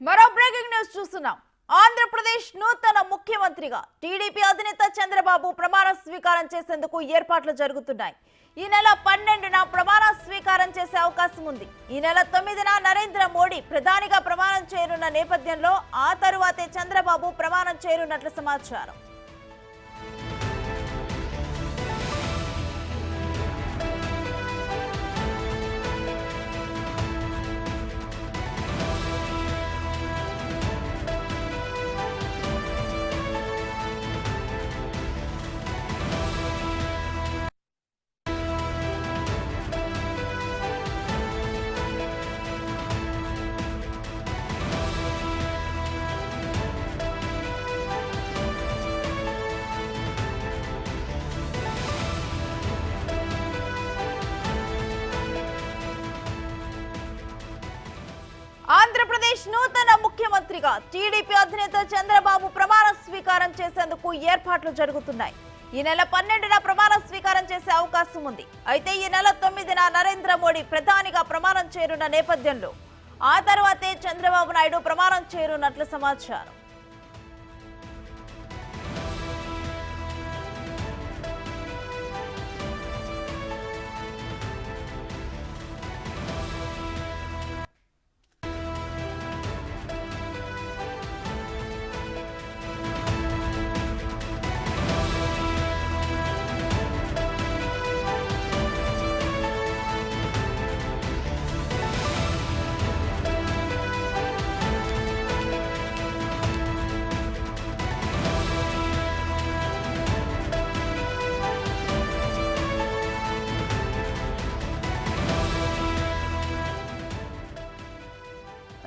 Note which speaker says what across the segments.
Speaker 1: మరో breaking news చూస్తున్నాం. ఆంధ్రప్రదేశ్ నూతన ముఖ్యమంత్రిగా టీడీపీ అధినేత చంద్రబాబు ప్రమాణ స్వీకారం చేసేందుకు ఏర్పాట్లు జరుగుతున్నాయి. ఈ నెల 12న ప్రమాణ స్వీకారం చేసే అవకాశం ఉంది. ఈ నెల 9న నరేంద్ర మోడీ ప్రధానిగా ప్రమాణం చేయనున్న నేపథ్యంలో ఆ తరువాతే చంద్రబాబు ప్రమాణం చేయనున్నట్లు సమాచారం. ఆంధ్రప్రదేశ్ నూతన ముఖ్యమంత్రిగా టీడీపీ అధినేత చంద్రబాబు ప్రమాణ స్వీకారం చేసేందుకు ఏర్పాట్లు జరుగుతున్నాయి. ఈ నెల 12న ప్రమాణ స్వీకారం చేసే అవకాశం ఉంది. అయితే ఈ నెల 9న నరేంద్ర మోడీ ప్రధానిగా ప్రమాణం చేయనున్న నేపథ్యంలో ఆ తర్వాతే చంద్రబాబు నాయుడు ప్రమాణం చేయనున్నట్లు సమాచారం.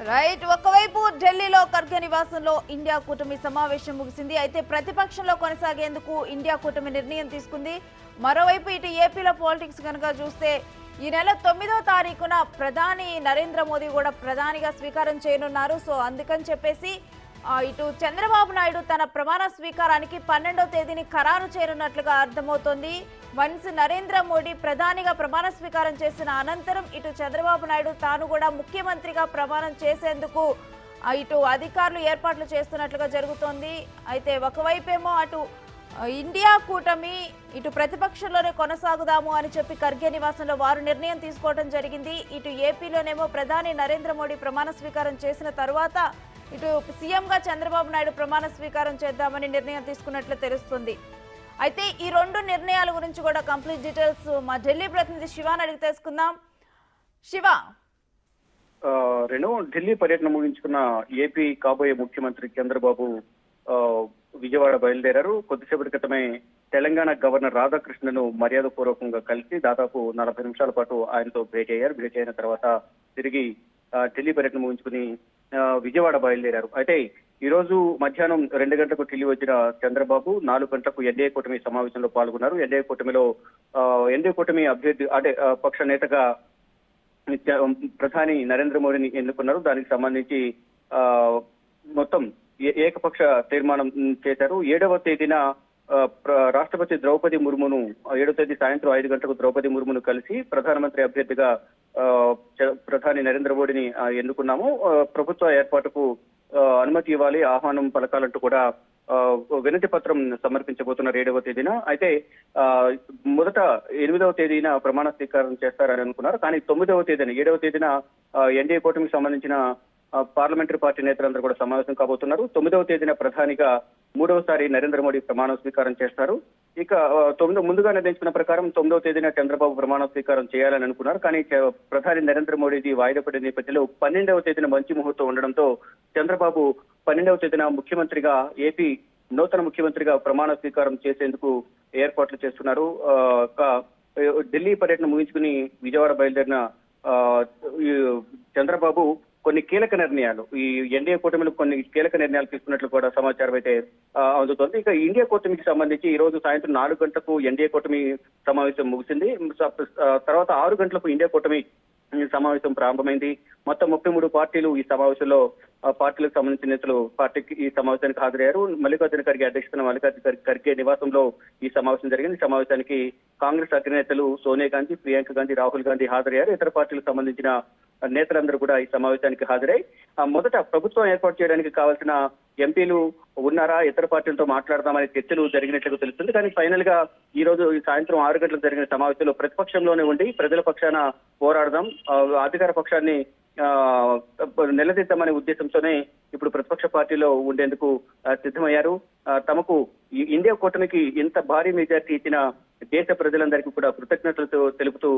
Speaker 1: రైట్, ఒకవైపు ఢిల్లీలో ఖర్గే నివాసంలో ఇండియా కూటమి సమావేశం ముగిసింది. అయితే ప్రతిపక్షంలో కొనసాగేందుకు ఇండియా కూటమి నిర్ణయం తీసుకుంది. మరోవైపు ఇటు ఏపీలో పాలిటిక్స్ కనుక చూస్తే ఈ నెల 9వ తారీఖున ప్రధాని నరేంద్ర మోదీ కూడా ప్రధానిగా స్వీకారం చేయనున్నారు. సో అందుకని చెప్పేసి ఇటు చంద్రబాబు నాయుడు తన ప్రమాణ స్వీకారానికి 12వ తేదీని ఖరారు చేయనున్నట్లుగా అర్థమవుతోంది. వన్స్ నరేంద్ర మోడీ ప్రధానిగా ప్రమాణ స్వీకారం చేసిన అనంతరం ఇటు చంద్రబాబు నాయుడు తాను కూడా ముఖ్యమంత్రిగా ప్రమాణం చేసేందుకు ఇటు అధికారులు ఏర్పాట్లు చేస్తున్నట్లుగా జరుగుతోంది. అయితే ఒకవైపేమో అటు ఇండియా కూటమి ఇటు ప్రతిపక్షంలోనే కొనసాగుదాము అని చెప్పి ఖర్గే నివాసంలో వారు నిర్ణయం తీసుకోవడం జరిగింది. ఇటు ఏపీలోనేమో ప్రధాని నరేంద్ర మోడీ ప్రమాణ స్వీకారం చేసిన తర్వాత ఇటు సీఎంగా చంద్రబాబు నాయుడు ప్రమాణ స్వీకారం చేద్దామని నిర్ణయం తీసుకున్నట్లు తెలుస్తుంది. అయితే ఈ రెండు నిర్ణయాల గురించి కూడా కంప్లీట్ డీటెయిల్స్ మా ఢిల్లీ ప్రతినిధి శివాని అడిగి తెలుసుకుందాం. శివ,
Speaker 2: ఢిల్లీ పర్యటన ముగించుకున్న ఏపీ కాబోయే ముఖ్యమంత్రి చంద్రబాబు విజయవాడ బయలుదేరారు. కొద్దిసేపటి క్రితమే తెలంగాణ గవర్నర్ రాధాకృష్ణను మర్యాద పూర్వకంగా కలిసి దాదాపు 40 నిమిషాల పాటు ఆయనతో భేటీ అయ్యారు. భేటీ అయిన తర్వాత తిరిగి ఢిల్లీ పర్యటన ముగించుకుని విజయవాడ బయలుదేరారు. అయితే ఈ రోజు మధ్యాహ్నం 2 గంటలకు ఢిల్లీ వచ్చిన చంద్రబాబు 4 గంటలకు ఎన్డీఏ కూటమి సమావేశంలో పాల్గొన్నారు. ఎన్డీఏ కూటమి అభ్యర్థి అంటే పక్ష నేతగా ప్రధాని నరేంద్ర మోడీని ఎన్నుకున్నారు. దానికి సంబంధించి మొత్తం ఏకపక్ష తీర్మానం చేశారు. 7వ తేదీన రాష్ట్రపతి ద్రౌపది ముర్మును 7వ తేదీ సాయంత్రం 5 గంటలకు ద్రౌపది ముర్మును కలిసి ప్రధానమంత్రి అభ్యర్థిగా ప్రధాని నరేంద్ర మోడీని ఎన్నుకున్నాము. ప్రభుత్వ ఏర్పాటుకు అనుమతి ఇవ్వాలి, ఆహ్వానం పలకాలంటూ కూడా వినతి పత్రం సమర్పించబోతున్నారు 7వ తేదీన. అయితే మొదట 8వ తేదీన ప్రమాణ స్వీకారం చేస్తారని అనుకున్నారు. కానీ 9వ తేదీన 7వ తేదీన ఎన్డీఏ కూటమికి సంబంధించిన పార్లమెంటరీ పార్టీ నేతలందరూ కూడా సమావేశం కాబోతున్నారు. 9వ తేదీన ప్రధానిగా 3వసారి నరేంద్ర మోడీ ప్రమాణ స్వీకారం చేస్తారు. ఇక ముందుగా నిర్ణయించిన ప్రకారం 9వ తేదీన చంద్రబాబు ప్రమాణ స్వీకారం చేయాలని అనుకున్నారు. కానీ ప్రధాని నరేంద్ర మోడీది వాయిదా పడిన నేపథ్యంలో 12వ తేదీన మంచి ముహూర్తం ఉండడంతో చంద్రబాబు 12వ తేదీన ముఖ్యమంత్రిగా ఏపీ నూతన ముఖ్యమంత్రిగా ప్రమాణ స్వీకారం చేసేందుకు ఏర్పాట్లు చేస్తున్నారు. ఢిల్లీ పర్యటన ముగించుకుని విజయవాడ బయలుదేరిన చంద్రబాబు కొన్ని కీలక నిర్ణయాలు ఈ ఎన్డీఏ కూటమిలో కొన్ని కీలక నిర్ణయాలు తీసుకున్నట్లు కూడా సమాచారం అయితే అందుతోంది. ఇక ఇండియా కూటమికి సంబంధించి ఈ రోజు సాయంత్రం 4 గంటలకు ఎన్డీఏ కూటమి సమావేశం ముగిసింది. తర్వాత 6 గంటలకు ఇండియా కూటమి ఈ సమావేశం ప్రారంభమైంది. మొత్తం 33 పార్టీలు ఈ సమావేశంలో పార్టీలకు సంబంధించిన నేతలు పార్టీకి ఈ సమావేశానికి హాజరయ్యారు. మల్లికార్జున ఖర్గే అధ్యక్షతన మల్లికార్జున ఖర్గే నివాసంలో ఈ సమావేశం జరిగింది. ఈ సమావేశానికి కాంగ్రెస్ అగ్రనేతలు సోనియా గాంధీ, ప్రియాంక గాంధీ, రాహుల్ గాంధీ హాజరయ్యారు. ఇతర పార్టీలకు సంబంధించిన నేతలందరూ కూడా ఈ సమావేశానికి హాజరై మొదట ప్రభుత్వం ఏర్పాటు చేయడానికి కావాల్సిన ఎంపీలు ఉన్నారా, ఇతర పార్టీలతో మాట్లాడదామనే చర్చలు జరిగినట్లుగా తెలుస్తుంది. కానీ ఫైనల్ గా ఈ రోజు ఈ సాయంత్రం 6 గంటలకు జరిగిన సమావేశంలో ప్రతిపక్షంలోనే ఉండి ప్రజల పక్షాన పోరాడదాం, అధికార పక్షాన్ని నిలదీద్దామనే ఉద్దేశంతోనే ఇప్పుడు ప్రతిపక్ష పార్టీలో ఉండేందుకు సిద్ధమయ్యారు. తమకు ఇండియా కూటమికి ఇంత భారీ మెజార్టీ ఇచ్చిన దేశ ప్రజలందరికీ కూడా కృతజ్ఞతలతో తెలుపుతూ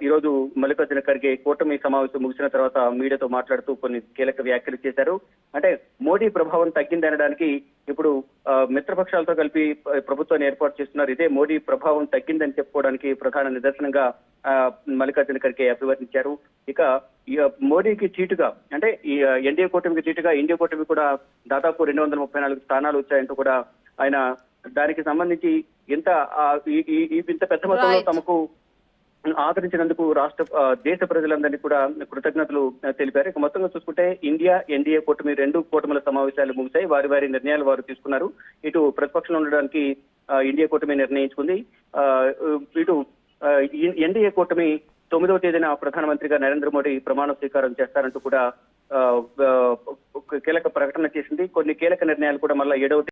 Speaker 2: ఈ రోజు మల్లికార్జున ఖర్గే కూటమి సమావేశం ముగిసిన తర్వాత మీడియాతో మాట్లాడుతూ కొన్ని కీలక వ్యాఖ్యలు చేశారు. అంటే మోడీ ప్రభావం తగ్గిందనడానికి ఇప్పుడు మిత్రపక్షాలతో కలిపి ప్రభుత్వాన్ని ఏర్పాటు చేస్తున్నారు. ఇదే మోడీ ప్రభావం తగ్గిందని చెప్పుకోవడానికి ప్రధాన నిదర్శనంగా మల్లికార్జున ఖర్గే అభివర్ణించారు. ఇక మోడీకి చీటుగా అంటే ఈ ఎన్డీఏ కూటమికి చీటుగా ఇండియా కూటమి కూడా దాదాపు 234 స్థానాలు వచ్చాయంటూ కూడా ఆయన దానికి సంబంధించి ఇంత పెద్ద మొత్తంలో తమకు ఆదరించినందుకు దేశ ప్రజలందరినీ కూడా కృతజ్ఞతలు తెలిపారు. ఇక మొత్తంగా చూసుకుంటే ఇండియా ఎన్డీఏ కూటమి 2 కూటముల సమావేశాలు ముగిశాయి. వారి నిర్ణయాలు వారు తీసుకున్నారు. ఇటు ప్రతిపక్షంలో ఉండడానికి ఇండియా కూటమి నిర్ణయించుకుంది. ఇటు ఎన్డీఏ కూటమి 9వ తేదీన ప్రధానమంత్రిగా నరేంద్ర మోడీ ప్రమాణ స్వీకారం చేస్తారంటూ కూడా కీలక ప్రకటన చేసింది. కొన్ని కీలక నిర్ణయాలు కూడా మళ్ళా 7వ